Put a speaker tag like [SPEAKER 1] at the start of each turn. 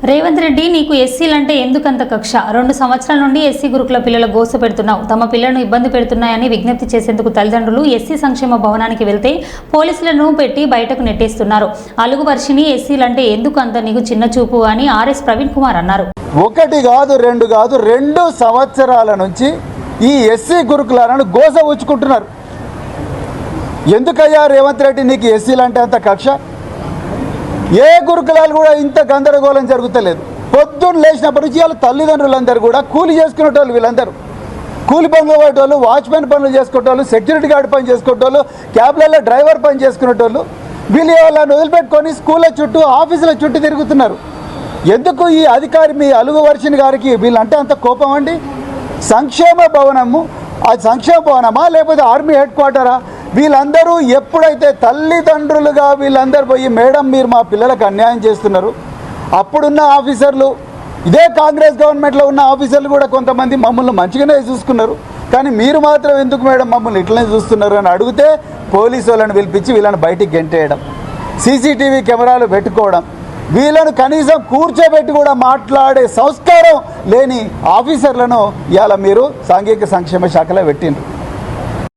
[SPEAKER 1] రేవంత్ రెడ్డి, నీకు ఎస్సీలంటే ఎందుకంత కక్ష? 2 సంవత్సరాల నుండి ఎస్సీ గురుకుల పిల్లల గోస పెడుతున్నావు. తమ పిల్లలను ఇబ్బంది పెడుతున్నాయని విజ్ఞప్తి చేసేందుకు తల్లిదండ్రులు ఎస్సీ సంక్షేమ భవనానికి వెళ్తే పోలీసులను పెట్టి బయటకు నెట్టేస్తున్నారు. అలుగు వర్షిని, ఎస్సీలంటే ఎందుకు అంత నీకు చిన్న చూపు అని ఆర్ఎస్ ప్రవీణ్ కుమార్ అన్నారు.
[SPEAKER 2] 1 కాదు 2 కాదు 2 సంవత్సరాల నుంచి ఈ ఎస్సీ గురుకులను గోస ఉంచుకుంటున్నారు. ఎందుకయ్యా రేవంత్ రెడ్డి నీకు ఎస్సీలంటే అంత కక్ష? ఏ గురుకులాలు కూడా ఇంత గందరగోళం జరుగుతలేదు. పొద్దున్న లేచినప్పటి నుంచి వాళ్ళ తల్లిదండ్రులందరూ కూడా కూలి చేసుకునేటోళ్ళు, వీళ్ళందరూ కూలి పనులు పోయేటోళ్ళు, వాచ్మెన్ పనులు చేసుకునేటోళ్ళు, సెక్యూరిటీ గార్డ్ పని చేసుకునేటోళ్ళు, క్యాబ్లలో డ్రైవర్ పని చేసుకునేటోళ్ళు. వీళ్ళు వాళ్ళని వదిలిపెట్టుకొని స్కూళ్ళ చుట్టూ, ఆఫీసుల చుట్టూ తిరుగుతున్నారు. ఎందుకు ఈ అధికారి మీ అలుగు వర్షిని గారికి వీళ్ళంటే అంత కోపం అండి? సంక్షేమ భవనము, అది సంక్షేమ భవనమా లేకపోతే ఆర్మీ హెడ్ క్వార్టరా? వీళ్ళందరూ ఎప్పుడైతే తల్లిదండ్రులుగా వీళ్ళందరూ పోయి, మేడం మీరు మా పిల్లలకు అన్యాయం చేస్తున్నారు, అప్పుడున్న ఆఫీసర్లు, ఇదే కాంగ్రెస్ గవర్నమెంట్లో ఉన్న ఆఫీసర్లు కూడా కొంతమంది మమ్మల్ని మంచిగానే చూసుకున్నారు, కానీ మీరు మాత్రం ఎందుకు మేడం మమ్మల్ని ఇట్లనే చూస్తున్నారు అని అడిగితే పోలీసు వాళ్ళని పిలిపించి వీళ్ళని బయటికి గెంటేయడం, సీసీటీవీ కెమెరాలు పెట్టుకోవడం, వీళ్ళను కనీసం కూర్చోబెట్టి కూడా మాట్లాడే సంస్కారం లేని ఆఫీసర్లను ఇవాళ మీరు సాంఘిక సంక్షేమ శాఖలో పెట్టిండ్రు.